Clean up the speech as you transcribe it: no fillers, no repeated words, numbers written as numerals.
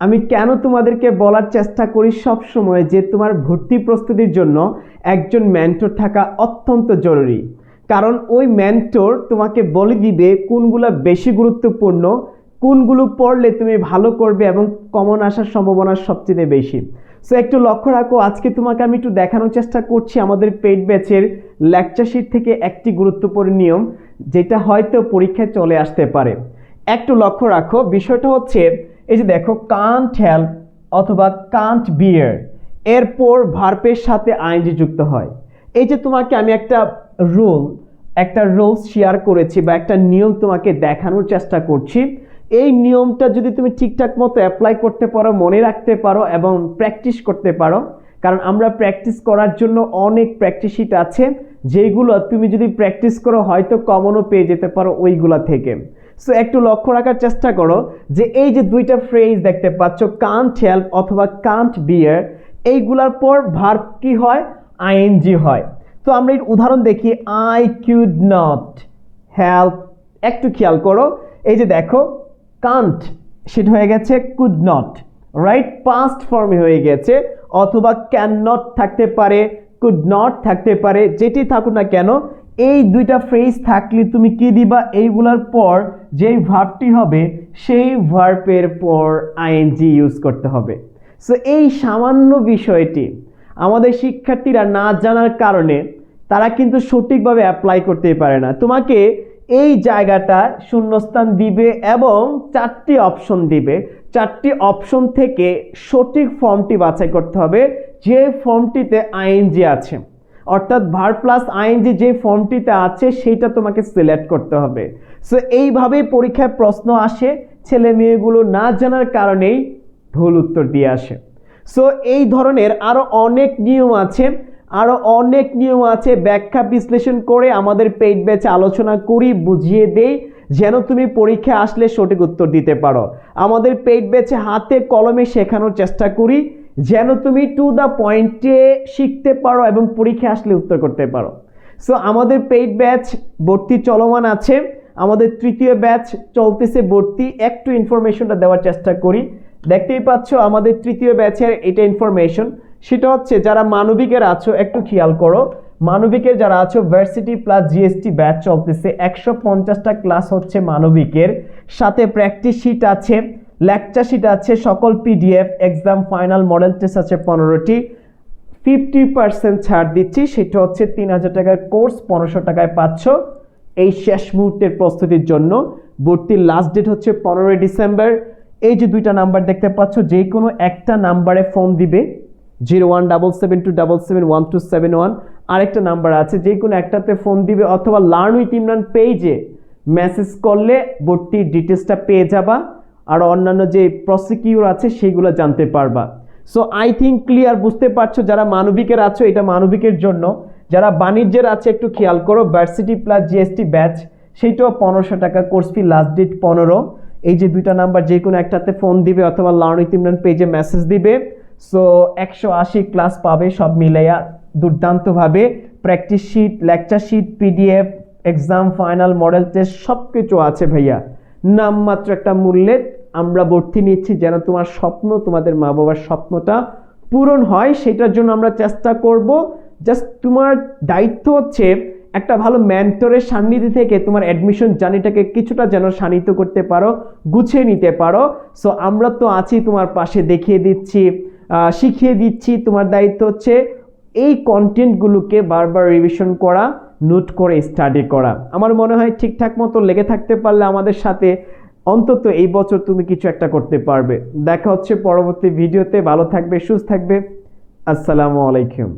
আমি কেন তোমাদেরকে বলার চেষ্টা করি সব সময় যে তোমার ভর্তি প্রস্তুতির জন্য একজন মেন্টর থাকা অত্যন্ত জরুরি। কারণ ওই মেন্টর তোমাকে বলে দিবে কোনগুলো বেশি গুরুত্বপূর্ণ, কোনগুলো পড়লে তুমি ভালো করবে এবং কমন আসার সম্ভাবনা সবচেয়ে বেশি। সো একটু লক্ষ্য রাখো, আজকে তোমাকে আমি একটু দেখানোর চেষ্টা করছি আমাদের পেইড ব্যাচের লেকচার শিট থেকে একটি গুরুত্বপূর্ণ নিয়ম, যেটা হয়তো পরীক্ষায় চলে আসতে পারে। একটু লক্ষ্য রাখো, বিষয়টা হচ্ছে এই যে দেখো, কান্ট হেল্প অথবা কান্ট বিয়ার এরপর ভার্বের সাথে আইএনজি যুক্ত হয়। এই যে তোমাকে আমি একটা রুলস শেয়ার করেছি বা একটা নিয়ম তোমাকে দেখানোর চেষ্টা করছি। এই নিয়মটা যদি তুমি ঠিকঠাক মতো অ্যাপ্লাই করতে পারো, মনে রাখতে পারো এবং প্র্যাকটিস করতে পারো, কারণ আমরা প্র্যাকটিস করার জন্য অনেক প্র্যাকটিস শিট আছে, যেগুলো তুমি যদি প্র্যাকটিস করো হয়তো কমনও পেয়ে যেতে পারো ওইগুলা থেকে। সো একটু লক্ষ্য রাখার চেষ্টা করো যে এই যে দুইটা ফ্রেজ দেখতে পাচ্ছ, কান্ট হেল্প অথবা কান্ট বিয়ার, এইগুলার পর ভার্ব কি হয়? আইএনজি হয়। তো আমরা এর উদাহরণ দেখি, আই কুড নট হেল্প। একটু খেয়াল করো, এই যে দেখো কান্ট সেটা হয়ে গেছে কুড নট, রাইট? পাস্ট ফর্মে হয়ে গেছে, অথবা ক্যান নট থাকতে পারে, কুড নট থাকতে পারে, যেটি থাকুক না কেন এই দুইটা ফ্রেজ থাকলে তুমি কি দিবা? এইগুলার পর যেই ভার্বটি হবে সেই ভার্বের পর আইএনজি ইউজ করতে হবে। সো এই সামান্য বিষয়টি আমাদের শিক্ষার্থীরা না জানার কারণে তারা কিন্তু সঠিকভাবে অ্যাপ্লাই করতে পারে না। তোমাকে এই জায়গাটা শূন্যস্থান দিবে এবং চারটি অপশন দিবে। চারটি অপশন থেকে সঠিক ফর্মটি বাছাই করতে হবে যে ফর্মটিতে আইএনজি আছে, অর্থাৎ ভার্ব প্লাস আইএনজি যে ফর্মটিতে আছে সেইটা তোমাকে সিলেক্ট করতে হবে। সো এইভাবেই পরীক্ষায় প্রশ্ন আসে, ছেলে মেয়েগুলো না জানার কারণেই ভুল উত্তর দিয়ে আসে। সো এই ধরনের আরো অনেক নিয়ম আছে, ব্যাখ্যা বিশ্লেষণ করে আমাদের পেইড ব্যাচে আলোচনা করি, বুঝিয়ে দেই, যেন তুমি পরীক্ষায় আসলে সঠিক উত্তর দিতে পারো। আমাদের পেইড ব্যাচে হাতে কলমে শেখানোর চেষ্টা করি যেন তুমি টু দ্য পয়েন্টে শিখতে পারো এবং পরীক্ষায় আসলে উত্তর করতে পারো। সো আমাদের পেইড ব্যাচ ভর্তি চলমান আছে, আমাদের তৃতীয় ব্যাচ চলতেছে ভর্তি। একটু ইনফরমেশনটা দেওয়ার চেষ্টা করি। দেখতেই পাচ্ছ আমাদের তৃতীয় ব্যাচের এটা ইনফরমেশন, সেটা হচ্ছে যারা মানবিকের আছো একটু খেয়াল করো, মানবিকের যারা আছো ভার্সিটি প্লাস জিএসটি ব্যাচ চলতেছে, 150টা ক্লাস হচ্ছে মানবিকের, সাথে প্র্যাকটিস শিট আছে, লেকচার শিট আছে, সকল PDF, exam final model test আছে 15টি। 50% ছাড় দিচ্ছি, সেটা হচ্ছে 3000 টাকার কোর্স 1500 টাকায় পাচ্ছ এই শেষ মুহূর্তের প্রস্তুতির জন্য। ভর্তির লাস্ট ডেট হচ্ছে 15 ডিসেম্বর। এই যে দুইটা নাম্বার দেখতে পাচ্ছ, যে কোনো একটা নাম্বারে ফোন দিবে, 0177277171। আরেকটা নাম্বার আছে, যে কোনো একটাতে ফোন দিবে অথবা লার্ন উইথ ইমরান পেজে মেসেজ করলে ভর্তির ডিটেলসটা পেয়ে যাবা, আর অন্যান্য যে প্রসিকিউর আছে সেগুলো জানতে পারবা। সো আই থিঙ্ক ক্লিয়ার, বুঝতে পারছো। যারা মানবিকের আছো এটা মানবিকের জন্য, যারা বাণিজ্যের আছে একটু খেয়াল করো, ভার্সিটি প্লাস জিএসটি ব্যাচ সেইটাও 1500 টাকা, কোর্স ফি লাস্ট ডেট 15। এই যে দুইটা নাম্বার যে কোনো একটাতে ফোন দিবে অথবা লার্ন উইথ ইমরান পেজে মেসেজ দিবে। সো 180 ক্লাস পাবে সব মিলাইয়া দুর্দান্তভাবে। Practice sheet, lecture sheet, PDF, exam final model test সব কিছু আছে ভাইয়া। নামমাত্র একটা মূল্যে আমরা ভর্তি নিচ্ছি যেন তোমার স্বপ্ন, তোমাদের মা বাবার স্বপ্নটা পূরণ হয়, সেটার জন্য আমরা চেষ্টা করব। জাস্ট তোমার দায়িত্ব হচ্ছে একটা ভালো মেন্টরের সান্নিধ্যে থেকে তোমার অ্যাডমিশন জার্নিটাকে কিছুটা যেন শানিত করতে পারো, গুছিয়ে নিতে পারো। সো আমরা তো আছি তোমার পাশে, দেখিয়ে দিচ্ছি, শিখিয়ে দিচ্ছি। তোমার দায়িত্ব হচ্ছে এই কন্টেন্টগুলোকে বারবার রিভিশন করা, নোট করে স্টাডি করা। আমার মনে হয় ঠিকঠাক মতো লেগে থাকতে পারলে আমাদের সাথে অন্তত এই বছর তুমি কিছু একটা করতে পারবে। দেখা হচ্ছে পরবর্তী ভিডিওতে। ভালো থাকবে, সুস্থ থাকবে। আসসালামু আলাইকুম।